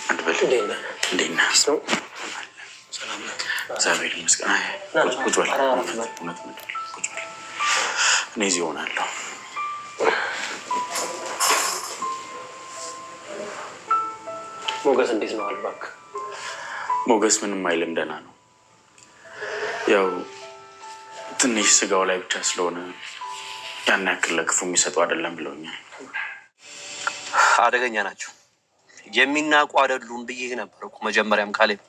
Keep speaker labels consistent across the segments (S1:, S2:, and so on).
S1: አድበል እንዴና ነው ሰላም ነው እግዚአብሔር ይመስገን ቁጭ በል እውነት ቁጭ በል እኔ እዚህ ሆናለሁ
S2: ሞገስ እንዴት ነው አልባክ
S1: ሞገስ ምንም አይልም ደህና ነው ያው ትንሽ ስጋው ላይ ብቻ ስለሆነ ያን ያክል ለክፉ የሚሰጡ አይደለም ብለውኛል
S2: አደገኛ ናቸው የሚናቁ አይደሉም ብዬ ነበር እኮ መጀመሪያም ካሌብ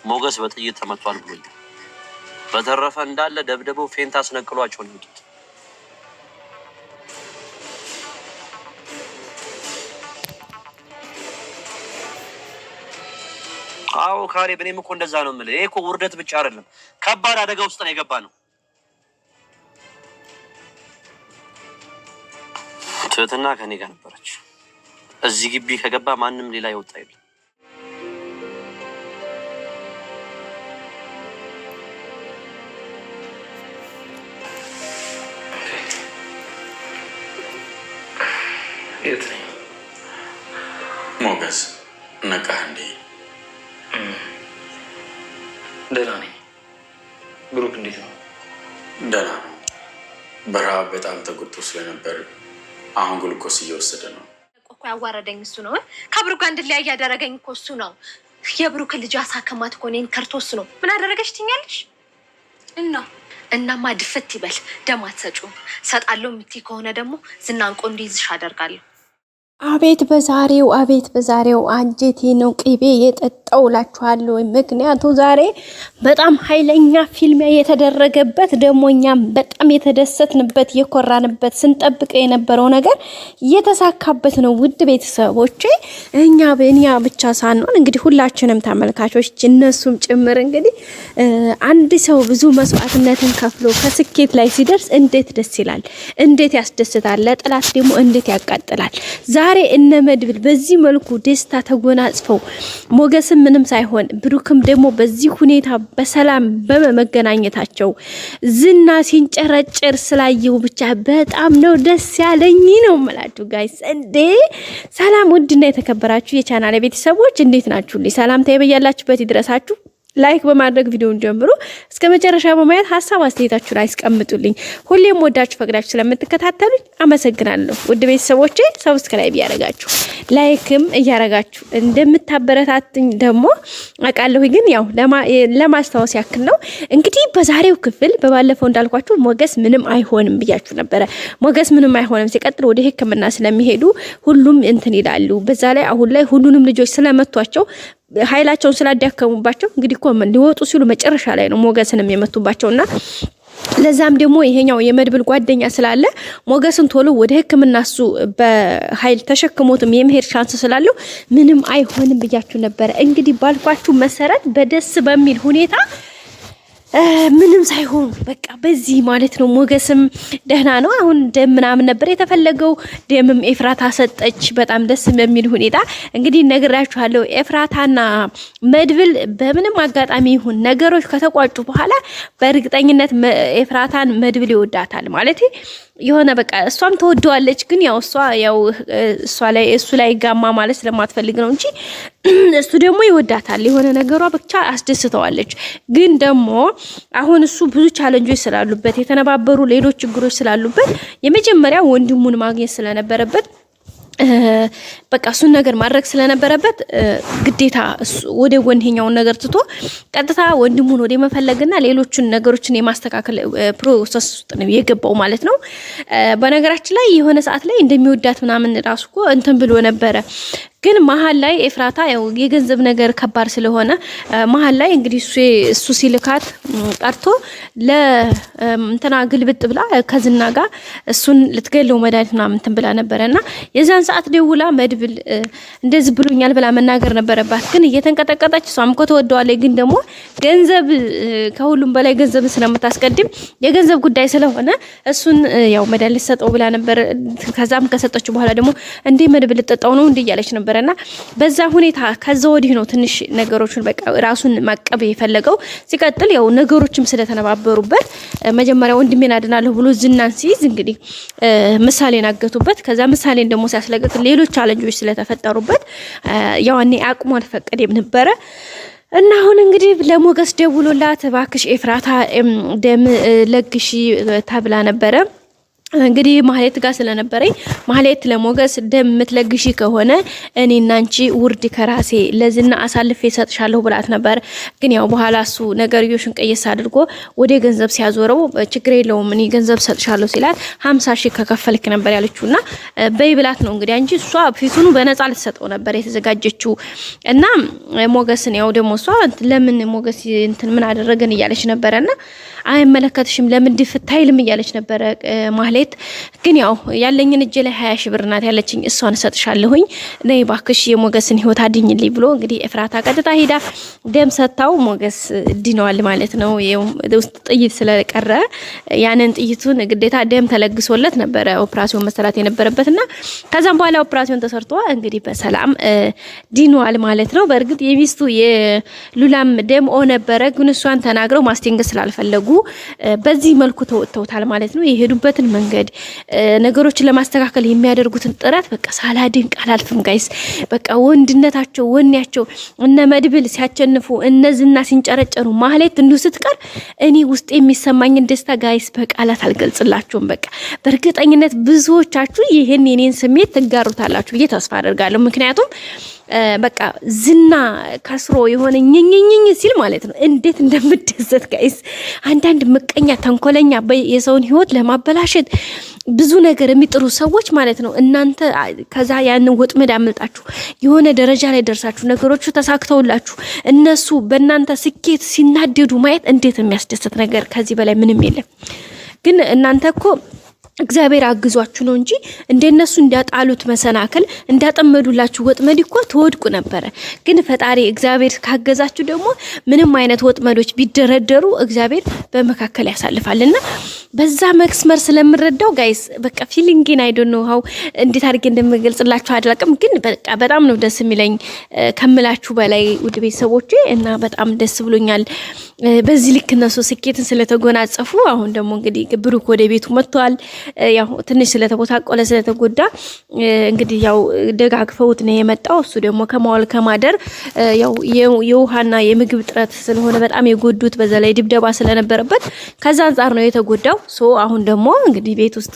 S2: ሞገስ በጥይት ተመቷል ብሎኛል በተረፈ እንዳለ ደብደበው ፌንት አስነቅሏቸው ነው የወጡት አዎ ካሌብ እኔም እኮ እንደዛ ነው የምልህ ይሄ እኮ ውርደት ብቻ አይደለም ከባድ አደጋ ውስጥ ነው የገባ ነው ትህትና ከኔ ጋር ነበረች እዚህ ግቢ ከገባ ማንም ሌላ ይወጣ ይል
S1: የት ነኝ ሞገስ ነቃህ እንዴ
S2: ደህና ነኝ ብሩክ እንዴት ነው
S1: ደህና ነው በረሃብ በጣም ተጎድቶ ስለነበር አሁን ግሉኮስ እየወሰደ ነው
S3: እኮ ያዋረደኝ እሱ ነው ከብሩክ ጋር እንድለያይ ያደረገኝ እኮ እሱ ነው የብሩክ ልጅ አሳከማት እኮ እኔን ከርቶስ ነው ምን አደረገሽ ትኛለሽ እናማ ድፍት ይበል ደም አትሰጪውም ሰጣለሁ የምትይ ከሆነ ደግሞ ዝናንቆ እንዲይዝሽ አደርጋለሁ
S4: አቤት በዛሬው አንጀቴ ነው ቅቤ የጠጣው እላችኋለሁ ምክንያቱ ዛሬ በጣም ኃይለኛ ፊልም የተደረገበት ደሞኛም በጣም የተደሰትንበት የኮራንበት ስንጠብቀው የነበረው ነገር የተሳካበት ነው ውድ ቤተሰቦቼ እኛ ብቻ ሳንሆን እንግዲህ ሁላችንም ተመልካቾች እነሱም ጭምር እንግዲህ አንድ ሰው ብዙ መስዋዕትነትን ከፍሎ ከስኬት ላይ ሲደርስ እንዴት ደስ ይላል እንዴት ያስደስታል ለጥላት ደግሞ እንዴት ያቃጥላል ዛሬ እነ መድብል በዚህ መልኩ ደስታ ተጎናጽፈው ሞገስም ምንም ሳይሆን ብሩክም ደግሞ በዚህ ሁኔታ በሰላም በመገናኘታቸው ዝና ሲንጨረጨር ስላየው ብቻ በጣም ነው ደስ ያለኝ ነው ማለት ጋይስ እንዴ ሰላም ውድና የተከበራችሁ የቻናሌ ቤተሰቦች እንዴት ናችሁልኝ ሰላምታዬ በያላችሁበት ይድረሳችሁ ላይክ በማድረግ ቪዲዮውን ጀምሩ እስከ መጨረሻ በማየት ሐሳብ አስተያየታችሁን አስቀምጡልኝ ሁሌም ወዳችሁ ፈቅዳችሁ ስለምትከታተሉኝ አመሰግናለሁ ውድ ቤተሰቦቼ ሰብስክራይብ ያረጋችሁ ላይክም ያረጋችሁ እንደምታበረታቱኝ ደግሞ አቃለሁ ግን ያው ለማስተዋወስ ያክል ነው እንግዲህ በዛሬው ክፍል በባለፈው እንዳልኳችሁ ሞገስ ምንም አይሆንም ብያችሁ ነበር ሞገስ ምንም አይሆንም ሲቀጥል ወደ ህክምና ስለሚሄዱ ሁሉም እንትን ይላሉ በዛ ላይ አሁን ላይ ሁሉንም ልጆች ስለመቷቸው ኃይላቸውን ስላዳከሙባቸው እንግዲህ ኮመን ሊወጡ ሲሉ መጨረሻ ላይ ነው ሞገስንም የመቱባቸውና ለዛም ደግሞ ይሄኛው የመድብል ጓደኛ ስላለ ሞገስን ቶሎ ወደ ህክምና እሱ በኃይል ተሸክሞትም የመሄድ ቻንስ ስላለው ምንም አይሆንም ብያችሁ ነበር እንግዲህ ባልኳችሁ መሰረት በደስ በሚል ሁኔታ ምንም ሳይሆን በቃ በዚህ ማለት ነው ሞገስም ደህና ነው አሁን ደም ምናምን ነበር የተፈለገው ደምም ኤፍራታ ሰጠች በጣም ደስ በሚል ሁኔታ እንግዲህ ነግራችኋለሁ ኤፍራታና መድብል በምንም አጋጣሚ ይሁን ነገሮች ከተቋጩ በኋላ በእርግጠኝነት ኤፍራታን መድብል ይወዳታል ማለት የሆነ በቃ እሷም ተወደዋለች ግን ያው እሱ ላይ ጋማ ማለት ስለማትፈልግ ነው እንጂ እሱ ደግሞ ይወዳታል የሆነ ነገሯ ብቻ አስደስተዋለች ግን ደግሞ አሁን እሱ ብዙ ቻሌንጆች ስላሉበት የተነባበሩ ሌሎች ችግሮች ስላሉበት የመጀመሪያ ወንድሙን ማግኘት ስለነበረበት በቃ እሱን ነገር ማድረግ ስለነበረበት ግዴታ ወደ ወንሄኛውን ነገር ትቶ ቀጥታ ወንድሙን ወደ መፈለግና ሌሎችን ነገሮችን የማስተካከል ፕሮሰስ ውስጥ ነው የገባው ማለት ነው በነገራችን ላይ የሆነ ሰዓት ላይ እንደሚወዳት ምናምን ራስኮ እንትን ብሎ ነበረ ግን መሃል ላይ ኤፍራታ ያው የገንዘብ ነገር ከባድ ስለሆነ መሃል ላይ እንግዲህ እሱ ሲልካት ቀርቶ ለእንትና ግልብጥ ብላ ከዝና ጋር እሱን ልትገለው መድኃኒት ምናምን እንትን ብላ ነበርና የዛን ሰዓት ደውላ መድብል እንደዚህ ብሎኛል ብላ መናገር ነበረባት ግን እየተንቀጠቀጠች እሷም እኮ ተወደዋለች ግን ደግሞ ገንዘብ ከሁሉም በላይ ገንዘብ ስለምታስቀድም የገንዘብ ጉዳይ ስለሆነ እሱን ያው መድኃኒት ሰጠው ብላ ነበር ከዛም ከሰጠችው በኋላ ደግሞ እንዴ መድብል ልጠጣው ነው እንዴ ያለች ነበር ነበርና በዛ ሁኔታ ከዛ ወዲህ ነው ትንሽ ነገሮችን በቃ ራሱን ማቀብ የፈለገው ሲቀጥል ያው ነገሮችም ስለተነባበሩበት መጀመሪያ ወንድሜን አድናለሁ ብሎ ዝናን ሲይዝ እንግዲህ ምሳሌን አገቱበት ከዛ ምሳሌን ደግሞ ሲያስለቅቅ ሌሎች ቻሌንጆች ስለተፈጠሩበት ያው እኔ አቅሙ አልፈቀደም ነበር እና አሁን እንግዲህ ለሞገስ ደውሎላት እባክሽ ኤፍራታ ደም ለግሺ ተብላ ነበር እንግዲህ ማህሌት ጋር ስለነበረኝ ማህሌት ለሞገስ ደም ምትለግሺ ከሆነ እኔና አንቺ ውርድ ከራሴ ለዝና አሳልፌ ሰጥሻለሁ ብላት ነበር ግን ያው በኋላ እሱ ነገርዮሽን ቀየስ አድርጎ ወደ ገንዘብ ሲያዞረው ችግር የለውም እኔ ገንዘብ ሰጥሻለሁ ሲላት 50,000 ከከፈልክ ነበር ያለችውና በይ ብላት ነው እንግዲህ አንቺ እሷ ፊቱኑ በነፃ ልትሰጠው ነበር የተዘጋጀችው እና ሞገስን ያው ደግሞ እሷ ለምን ሞገስ እንትን ምን አደረገን እያለች ነበርና አይመለከትሽም ለምን ድፍታይልም እያለች ነበር ማህሌት ግን ያው ያለኝን እጄ ላይ 20,000 ብር ናት ያለችኝ እሷን ሰጥሻለሁኝ ነይ ባክሽ የሞገስን ህይወት አድኝልኝ ብሎ እንግዲህ ኤፍራታ ቀጥታ ሄዳ ደም ሰጣው ሞገስ ድነዋል ማለት ነው ውስጥ ጥይት ስለቀረ ያንን ጥይቱን ግዴታ ደም ተለግሶለት ነበር ኦፕራሲዮን መሰራት የነበረበትና ከዛም በኋላ ኦፕራሲዮን ተሰርቶ እንግዲህ በሰላም ድነዋል ማለት ነው በእርግጥ የሚስቱ የሉላም ደም ነበረ ግን እሷን ተናግረው ማስቴንገስ ስላልፈለጉ በዚህ መልኩ ተወጥተውታል ማለት ነው የሄዱበትን መንገድ ነገሮችን ለማስተካከል የሚያደርጉትን ጥረት በቃ ሳላድንቅ አላልፍም ጋይስ በቃ ወንድነታቸው ወኔያቸው እነ መድብል ሲያቸንፉ እነዚህና ሲንጨረጨሩ ማህሌት እንዱ ስትቀር እኔ ውስጥ የሚሰማኝን ደስታ ጋይስ በቃላት አልገልጽላችሁም በቃ በእርግጠኝነት ብዙዎቻችሁ ይሄን የኔን ስሜት ትጋሩታላችሁ ብዬ ተስፋ አደርጋለሁ ምክንያቱም በቃ ዝና ከስሮ የሆነ ኝኝኝኝ ሲል ማለት ነው እንዴት እንደምደሰት ጋይስ አንዳንድ ምቀኛ ተንኮለኛ የሰውን ህይወት ለማበላሸት ብዙ ነገር የሚጥሩ ሰዎች ማለት ነው እናንተ ከዛ ያን ወጥመድ አመልጣችሁ የሆነ ደረጃ ላይ ደርሳችሁ ነገሮቹ ተሳክተውላችሁ እነሱ በእናንተ ስኬት ሲናደዱ ማየት እንዴት የሚያስደስት ነገር ከዚህ በላይ ምንም የለም ግን እናንተ እኮ እግዚአብሔር አግዟችሁ ነው እንጂ እንደነሱ እንዲያጣሉት መሰናከል እንዳጠመዱላችሁ ወጥመድ እኮ ተወድቁ ነበር ግን ፈጣሪ እግዚአብሔር ካገዛችሁ ደግሞ ምንም አይነት ወጥመዶች ቢደረደሩ እግዚአብሔር በመካከል ያሳልፋልና በዛ መስመር ስለምረዳው ጋይስ በቃ ፊሊንግን አይ ዶንት ኖ ሃው እንዴት አድርጌ እንደምገልጽላችሁ አድላቅም ግን በቃ በጣም ነው ደስ የሚለኝ ከምላችሁ በላይ ውድ ቤተሰቦቼ እና በጣም ደስ ብሎኛል በዚህ ልክ እነሱ ስኬትን ስለተጎናጸፉ አሁን ደግሞ እንግዲህ ብሩክ ወደ ቤቱ መጥቷል ያው ትንሽ ስለተቦታቆለ ስለተጎዳ እንግዲህ ያው ደጋግፈውት ነው የመጣው እሱ ደግሞ ከማዋል ከማደር ያው የውሃና የምግብ ጥረት ስለሆነ በጣም የጎዱት በዛ ላይ ድብደባ ስለነበረበት ከዛ አንፃር ነው የተጎዳው ሶ አሁን ደግሞ እንግዲህ ቤት ውስጥ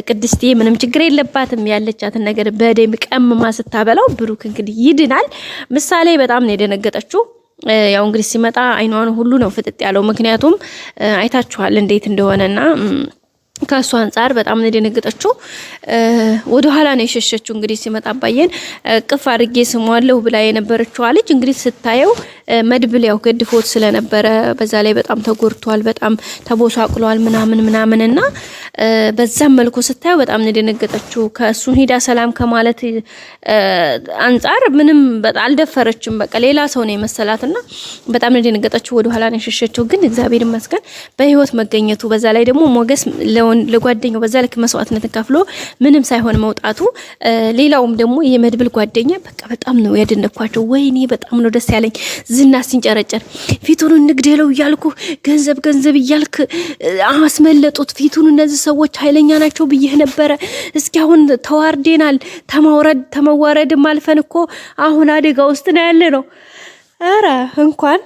S4: ቅድስቴ ምንም ችግር የለባትም ያለቻትን ነገር በደም ቀምማ ስታበላው ብሩክ እንግዲህ ይድናል ምሳሌ በጣም ነው የደነገጠችው ያው እንግዲህ ሲመጣ አይኗን ሁሉ ነው ፍጥጥ ያለው ምክንያቱም አይታችኋል እንዴት እንደሆነና ከሷ አንፃር በጣም ነው ደነገጠችው ወደ ኋላ ነው የሸሸችው እንግዲህ ሲመጣ አባየን ቅፍ አድርጌ ስሟለሁ ብላ የነበረችው አለች እንግዲህ ስታየው መድብል ያው ገድፎት ስለነበረ በዛ ላይ በጣም ተጎርቷል በጣም ተቦሳቅሏል ምናምንና በዛም መልኩ ስታየው በጣም ነው ደነገጠችው ከሱን ሄዳ ሰላም ከማለት አንፃር ምንም በጣም አልደፈረችም በቃ ሌላ ሰው ነው የመሰላትና በጣም ነው ደነገጠችው ወደ ኋላ ነው የሸሸችው ግን እግዚአብሔር ይመስገን በህይወት መገኘቱ በዛ ላይ ደግሞ ሞገስ ለጓደኛው በዛ ልክ መስዋዕትነት ከፍሎ ምንም ሳይሆን መውጣቱ ሌላውም ደግሞ የመድብል ጓደኛ በቃ በጣም ነው ያደነኳቸው ወይኔ በጣም ነው ደስ ያለኝ ዝና ሲንጨረጨር ፊቱን እንግደለው ይያልኩ ገንዘብ ይያልክ አስመለጡት ፊቱን እነዚህ ሰዎች ኃይለኛ ናቸው ብዬ ነበር እስኪ አሁን ተዋርደናል ተመዋረድ ማልፈን እኮ አሁን አደጋ ውስጥ ነው ያለ ነው አረ እንኳን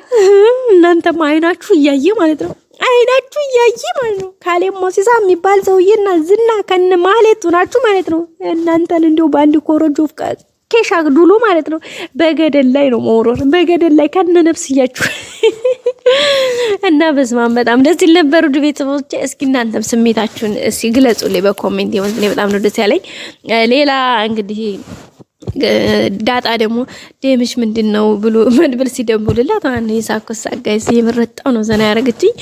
S4: እናንተም አይናችሁ እያየ ማለት ነው አይናችሁ እያየ ማለት ነው ካሌብ ሞሲሳ የሚባል ሰውዬና ዝና ከነ ማህሌት ናችሁ ማለት ነው እናንተን እንደው ባንዲ ኮሮጆ ኬሻ ዱሉ ማለት ነው በገደል ላይ ነው መውረር በገደል ላይ ከነ ነፍስያችሁ እና በስማም በጣም ደስ ይል ነበር ውድ ቤተሰቦቼ እስኪ እናንተም ስሜታችሁን እስኪ ግለጹልኝ በኮሜንት ይወዝኔ በጣም ነው ደስ ያለኝ ሌላ እንግዲህ ዳጣ ደግሞ ደምሽ ምንድነው ብሎ መድብል ሲደምቡልላት አሁን ይሳኮስ ጋይስ የመረጣው ነው ዘና ያረጋችኝ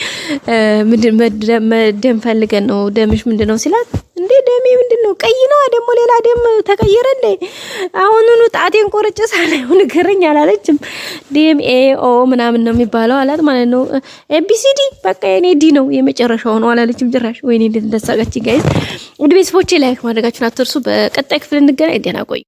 S4: ደም ፈልገን ነው ደምሽ ምንድነው ሲላት እንዴ ደሜ ምንድነው ቀይ ነው ደግሞ ሌላ ደም ተቀየረ እንዴ አሁንኑ ጣቴን ቆርጬ ሳላየው ንገረኝ አላለችም ዲኤም ኤኦ ምናምን ነው የሚባለው አላት ማለት ነው ኤቢሲዲ በቃ የኔ ዲ ነው የመጨረሻው ነው አላለችም ጭራሽ ወይኔ እንደተሳቀች ጋይስ ውድ ቤተሰቦቼ ላይክ ማድረጋችሁን አትርሱ በቀጣይ ክፍል እንገናኝ ደህና ቆዩ